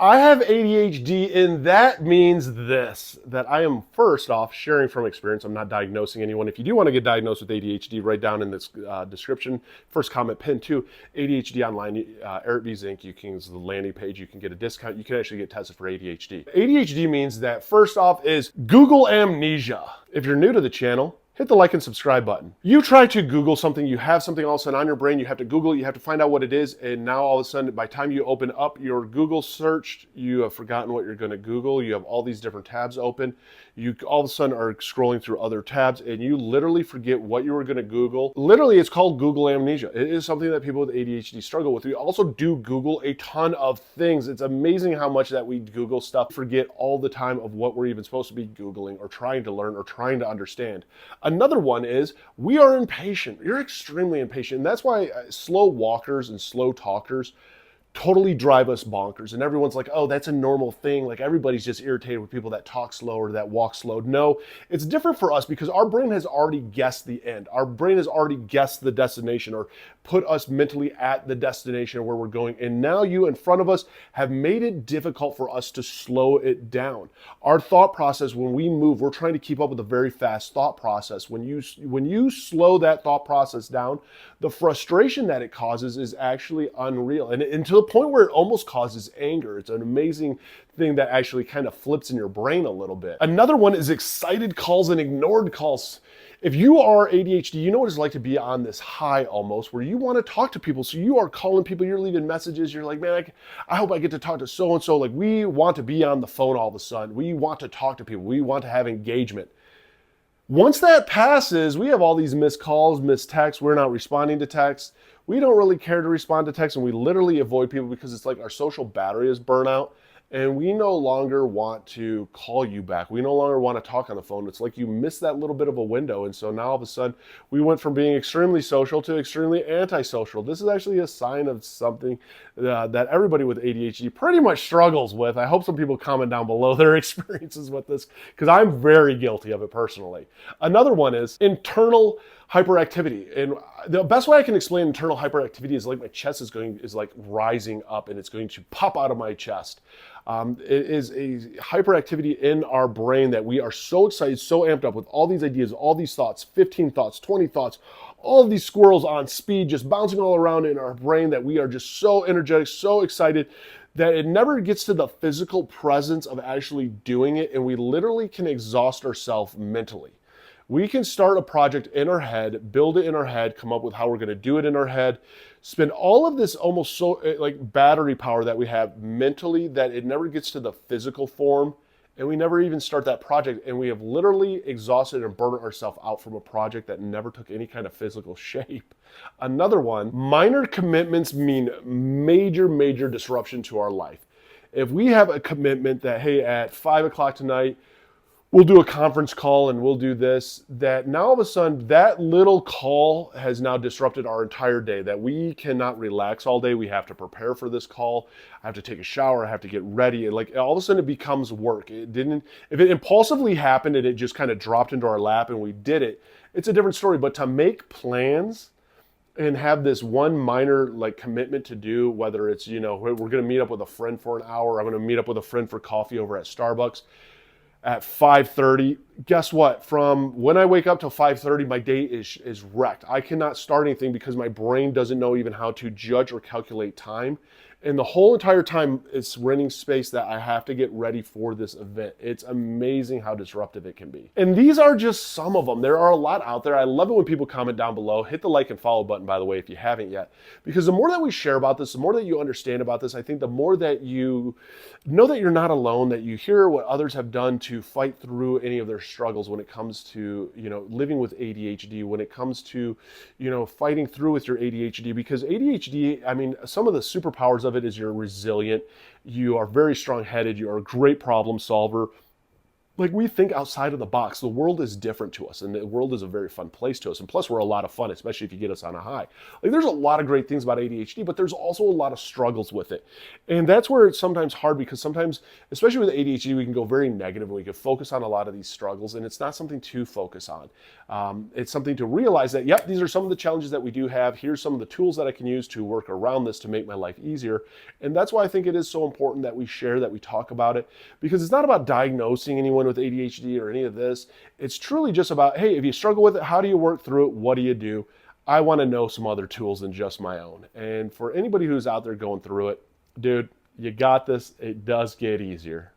I have ADHD, and that means this, that I am first off sharing from experience. I'm not diagnosing anyone. If you do want to get diagnosed with ADHD, write down in this description, first comment, pin 2, ADHD online, Eric B. Zink, you can use the landing page, you can get a discount, you can actually get tested for ADHD. ADHD means that first off is Google amnesia. If you're new to the channel, hit the like and subscribe button. You try to Google something, you have something all of a sudden on your brain, you have to Google it, you have to find out what it is, and now all of a sudden, by the time you open up your Google search, you have forgotten what you're gonna Google, you have all these different tabs open, you all of a sudden are scrolling through other tabs, and you literally forget what you were gonna Google. Literally, it's called Google amnesia. It is something that people with ADHD struggle with. We also do Google a ton of things. It's amazing how much that we Google stuff, forget all the time of what we're even supposed to be Googling or trying to learn or trying to understand. Another one is we are impatient. You're extremely impatient. And that's why slow walkers and slow talkers totally drive us bonkers. And everyone's like, oh, that's a normal thing. Like everybody's just irritated with people that talk slow or that walk slow. No, it's different for us because our brain has already guessed the end. Our brain has already guessed the destination or put us mentally at the destination where we're going. And now you in front of us have made it difficult for us to slow it down. Our thought process, when we move, we're trying to keep up with a very fast thought process. When you slow that thought process down, the frustration that it causes is actually unreal. And to the point where it almost causes anger. It's an amazing thing that actually kind of flips in your brain a little bit. Another one is excited calls and ignored calls. If you are ADHD, you know what it's like to be on this high almost where you want to talk to people. So you are calling people, you're leaving messages. You're like, man, I hope I get to talk to so-and-so. Like we want to be on the phone all of a sudden. We want to talk to people. We want to have engagement. Once that passes, we have all these missed calls, missed texts. We're not responding to texts. We don't really care to respond to texts, and we literally avoid people because it's like our social battery is burnt out, and we no longer want to call you back. We no longer want to talk on the phone. It's like you missed that little bit of a window, and so now all of a sudden we went from being extremely social to extremely antisocial. This is actually a sign of something that everybody with ADHD pretty much struggles with. I hope some people comment down below their experiences with this because I'm very guilty of it personally. Another one is internal hyperactivity. And the best way I can explain internal hyperactivity is like my chest is like rising up and it's going to pop out of my chest. It is a hyperactivity in our brain that we are so excited, so amped up with all these ideas, all these thoughts, 15 thoughts, 20 thoughts, all of these squirrels on speed, just bouncing all around in our brain that we are just so energetic, so excited that it never gets to the physical presence of actually doing it. And we literally can exhaust ourselves mentally. We can start a project in our head, build it in our head, come up with how we're going to do it in our head, spend all of this almost so like battery power that we have mentally that it never gets to the physical form, and we never even start that project, and we have literally exhausted and burned ourselves out from a project that never took any kind of physical shape. Another one, minor commitments mean major, major disruption to our life. If we have a commitment that, hey, at 5 o'clock tonight, we'll do a conference call and we'll do this, that now all of a sudden that little call has now disrupted our entire day, that we cannot relax all day. We have to prepare for this call. I have to take a shower. I have to get ready. And like all of a sudden it becomes work. If it impulsively happened and it just kind of dropped into our lap and we did it, it's a different story. But to make plans and have this one minor like commitment to do, whether it's, we're going to meet up with a friend for an hour. I'm going to meet up with a friend for coffee over at Starbucks at 5:30, guess what? From when I wake up till 5:30, my day is wrecked. I cannot start anything because my brain doesn't know even how to judge or calculate time. And the whole entire time it's renting space that I have to get ready for this event. It's amazing how disruptive it can be. And these are just some of them. There are a lot out there. I love it when people comment down below. Hit the like and follow button, by the way, if you haven't yet. Because the more that we share about this, the more that you understand about this, I think the more that you know that you're not alone, that you hear what others have done to fight through any of their struggles when it comes to, living with ADHD, when it comes to, fighting through with your ADHD. Because ADHD, I mean, some of the superpowers of it is you're resilient, you are very strong-headed, you are a great problem solver. like we think outside of the box. The world is different to us, and the world is a very fun place to us. And plus, we're a lot of fun, especially if you get us on a high. Like there's a lot of great things about ADHD, but there's also a lot of struggles with it. And that's where it's sometimes hard because sometimes, especially with ADHD, we can go very negative and we can focus on a lot of these struggles, and it's not something to focus on. It's something to realize that, yep, these are some of the challenges that we do have. Here's some of the tools that I can use to work around this to make my life easier. And that's why I think it is so important that we share, that we talk about it, because it's not about diagnosing anyone with ADHD or any of this. It's truly just about, hey, if you struggle with it, how do you work through it? What do you do? I want to know some other tools than just my own. And for anybody who's out there going through it, dude, you got this. It does get easier.